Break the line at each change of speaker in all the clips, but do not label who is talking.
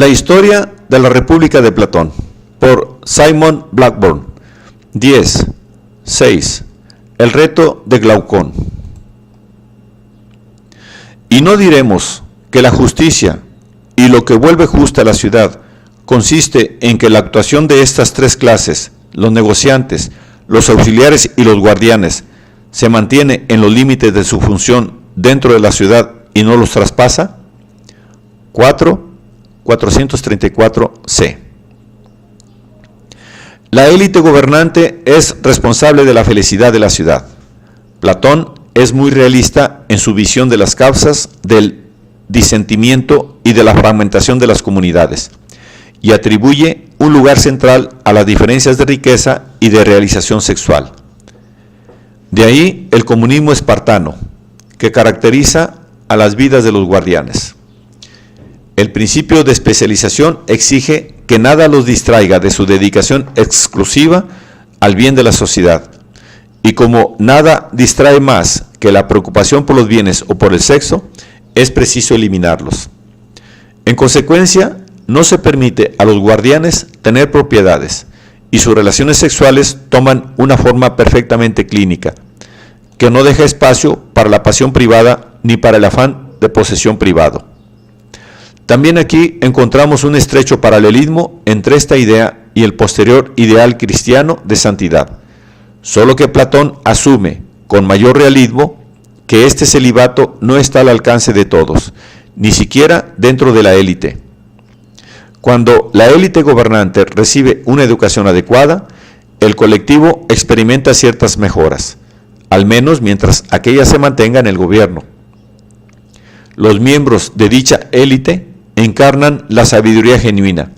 La historia de la República de Platón, por Simon Blackburn. 10. 6. El reto de Glaucón. Y no diremos que la justicia y lo que vuelve justa a la ciudad consiste en que la actuación de estas tres clases, los negociantes, los auxiliares y los guardianes, se mantiene en los límites de su función dentro de la ciudad y no los traspasa. 434c. La élite gobernante es responsable de la felicidad de la ciudad. Platón es muy realista en su visión de las causas del disentimiento y de la fragmentación de las comunidades, y atribuye un lugar central a las diferencias de riqueza y de realización sexual. De ahí el comunismo espartano, que caracteriza a las vidas de los guardianes. El principio de especialización exige que nada los distraiga de su dedicación exclusiva al bien de la sociedad, y como nada distrae más que la preocupación por los bienes o por el sexo, es preciso eliminarlos. En consecuencia, no se permite a los guardianes tener propiedades, y sus relaciones sexuales toman una forma perfectamente clínica, que no deja espacio para la pasión privada ni para el afán de posesión privado. También aquí encontramos un estrecho paralelismo entre esta idea y el posterior ideal cristiano de santidad, solo que Platón asume con mayor realismo que este celibato no está al alcance de todos, ni siquiera dentro de la élite. Cuando la élite gobernante recibe una educación adecuada, el colectivo experimenta ciertas mejoras, al menos mientras aquella se mantenga en el gobierno. Los miembros de dicha élite encarnan la sabiduría genuina.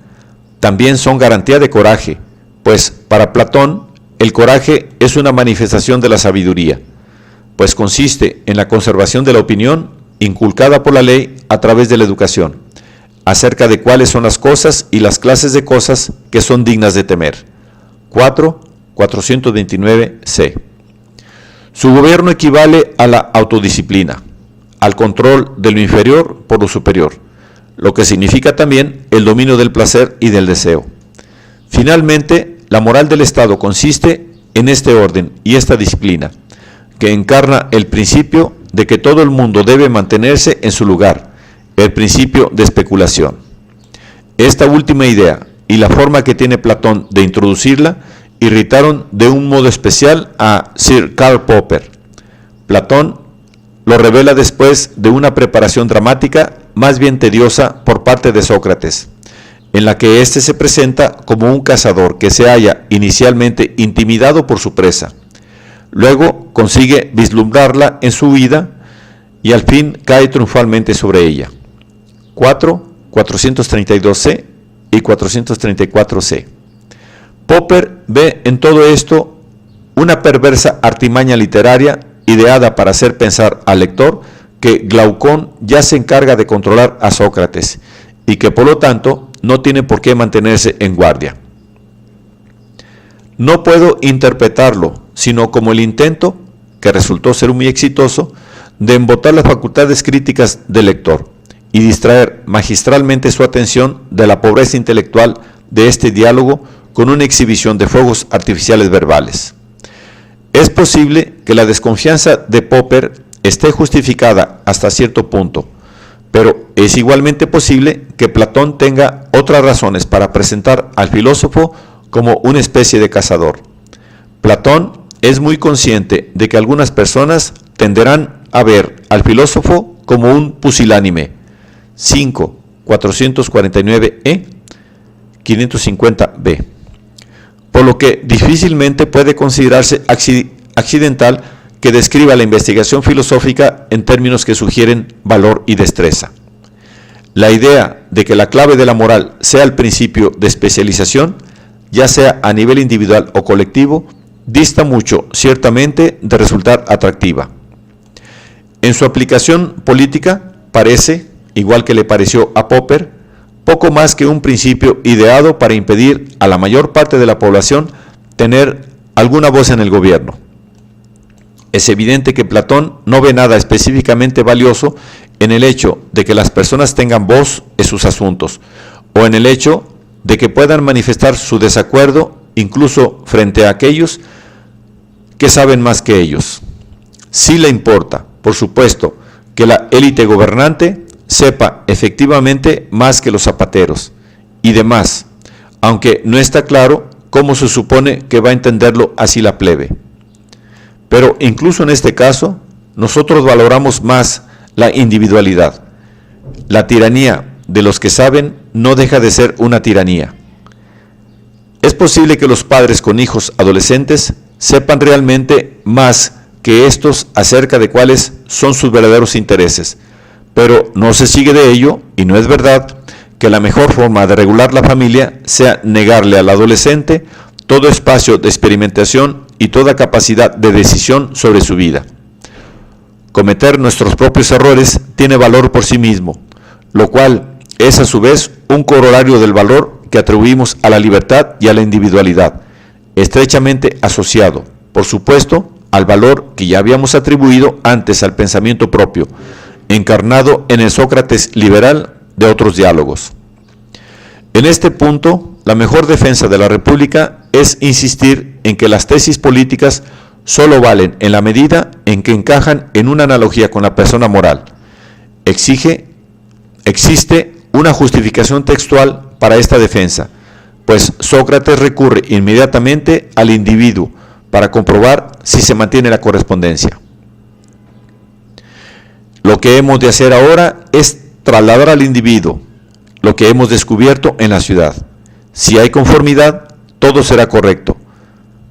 También son garantía de coraje, pues para Platón el coraje es una manifestación de la sabiduría, pues consiste en la conservación de la opinión inculcada por la ley a través de la educación, acerca de cuáles son las cosas y las clases de cosas que son dignas de temer. 429c. Su gobierno equivale a la autodisciplina, al control de lo inferior por lo superior, lo que significa también el dominio del placer y del deseo. Finalmente, la moral del Estado consiste en este orden y esta disciplina, que encarna el principio de que todo el mundo debe mantenerse en su lugar, el principio de especulación. Esta última idea y la forma que tiene Platón de introducirla irritaron de un modo especial a Sir Karl Popper. Platón lo revela después de una preparación dramática más bien tediosa por parte de Sócrates, en la que éste se presenta como un cazador que se halla inicialmente intimidado por su presa. Luego consigue vislumbrarla en su huida y al fin cae triunfalmente sobre ella. 432c y 434c. Popper ve en todo esto una perversa artimaña literaria ideada para hacer pensar al lector que Glaucón ya se encarga de controlar a Sócrates y que por lo tanto no tiene por qué mantenerse en guardia. No puedo interpretarlo sino como el intento, que resultó ser muy exitoso, de embotar las facultades críticas del lector y distraer magistralmente su atención de la pobreza intelectual de este diálogo con una exhibición de fuegos artificiales verbales. Es posible que la desconfianza de Popper esté justificada hasta cierto punto, pero es igualmente posible que Platón tenga otras razones para presentar al filósofo como una especie de cazador. Platón es muy consciente de que algunas personas tenderán a ver al filósofo como un pusilánime. 5, 449e, 550b. Por lo que difícilmente puede considerarse accidental que describa la investigación filosófica en términos que sugieren valor y destreza. La idea de que la clave de la moral sea el principio de especialización, ya sea a nivel individual o colectivo, dista mucho, ciertamente, de resultar atractiva. En su aplicación política, parece, igual que le pareció a Popper, poco más que un principio ideado para impedir a la mayor parte de la población tener alguna voz en el gobierno. Es evidente que Platón no ve nada específicamente valioso en el hecho de que las personas tengan voz en sus asuntos, o en el hecho de que puedan manifestar su desacuerdo incluso frente a aquellos que saben más que ellos. Sí le importa, por supuesto, que la élite gobernante sepa efectivamente más que los zapateros y demás, aunque no está claro cómo se supone que va a entenderlo así la plebe. Pero incluso en este caso, nosotros valoramos más la individualidad. La tiranía de los que saben no deja de ser una tiranía. Es posible que los padres con hijos adolescentes sepan realmente más que estos acerca de cuáles son sus verdaderos intereses, pero no se sigue de ello, y no es verdad, que la mejor forma de regular la familia sea negarle al adolescente todo espacio de experimentación y toda capacidad de decisión sobre su vida. Cometer nuestros propios errores tiene valor por sí mismo, lo cual es a su vez un corolario del valor que atribuimos a la libertad y a la individualidad, estrechamente asociado, por supuesto, al valor que ya habíamos atribuido antes al pensamiento propio, encarnado en el Sócrates liberal de otros diálogos. En este punto, la mejor defensa de la República es insistir en que las tesis políticas solo valen en la medida en que encajan en una analogía con la persona moral. Existe una justificación textual para esta defensa, pues Sócrates recurre inmediatamente al individuo para comprobar si se mantiene la correspondencia. Lo que hemos de hacer ahora es trasladar al individuo lo que hemos descubierto en la ciudad. Si hay conformidad, todo será correcto.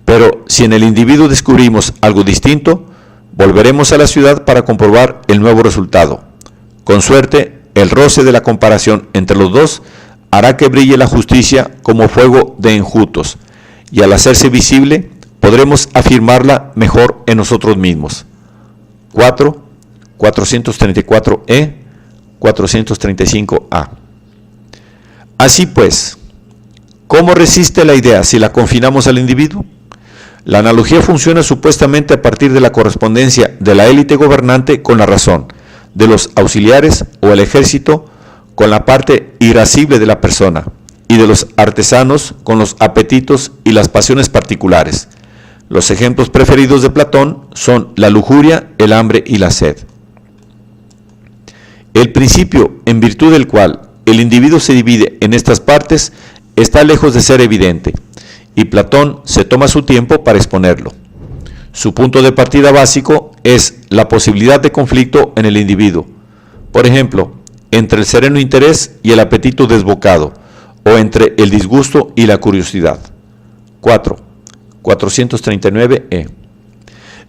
Pero si en el individuo descubrimos algo distinto, volveremos a la ciudad para comprobar el nuevo resultado. Con suerte, el roce de la comparación entre los dos hará que brille la justicia como fuego de enjutos, y al hacerse visible, podremos afirmarla mejor en nosotros mismos. 434E, 435A. Así pues, ¿cómo resiste la idea si la confinamos al individuo? La analogía funciona supuestamente a partir de la correspondencia de la élite gobernante con la razón, de los auxiliares o el ejército con la parte irascible de la persona, y de los artesanos con los apetitos y las pasiones particulares. Los ejemplos preferidos de Platón son la lujuria, el hambre y la sed. El principio en virtud del cual el individuo se divide en estas partes está lejos de ser evidente, y Platón se toma su tiempo para exponerlo. Su punto de partida básico es la posibilidad de conflicto en el individuo, por ejemplo, entre el sereno interés y el apetito desbocado, o entre el disgusto y la curiosidad. 439E.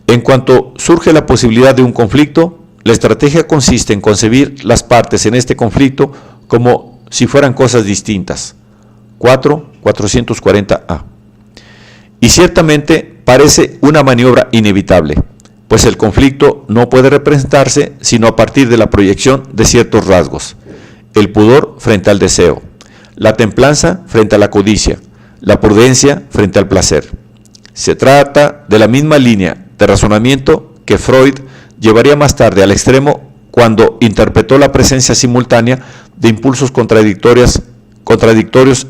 En cuanto surge la posibilidad de un conflicto, la estrategia consiste en concebir las partes en este conflicto como si fueran cosas distintas. 440A. Y ciertamente parece una maniobra inevitable, pues el conflicto no puede representarse sino a partir de la proyección de ciertos rasgos: el pudor frente al deseo, la templanza frente a la codicia, la prudencia frente al placer. Se trata de la misma línea de razonamiento que Freud llevaría más tarde al extremo cuando interpretó la presencia simultánea de impulsos contradictorios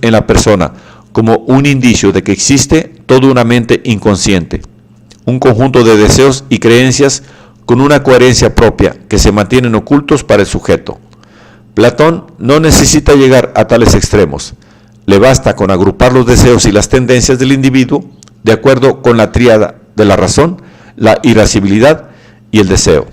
en la persona como un indicio de que existe toda una mente inconsciente, un conjunto de deseos y creencias con una coherencia propia que se mantienen ocultos para el sujeto. Platón no necesita llegar a tales extremos, le basta con agrupar los deseos y las tendencias del individuo de acuerdo con la tríada de la razón, la irascibilidad y el deseo.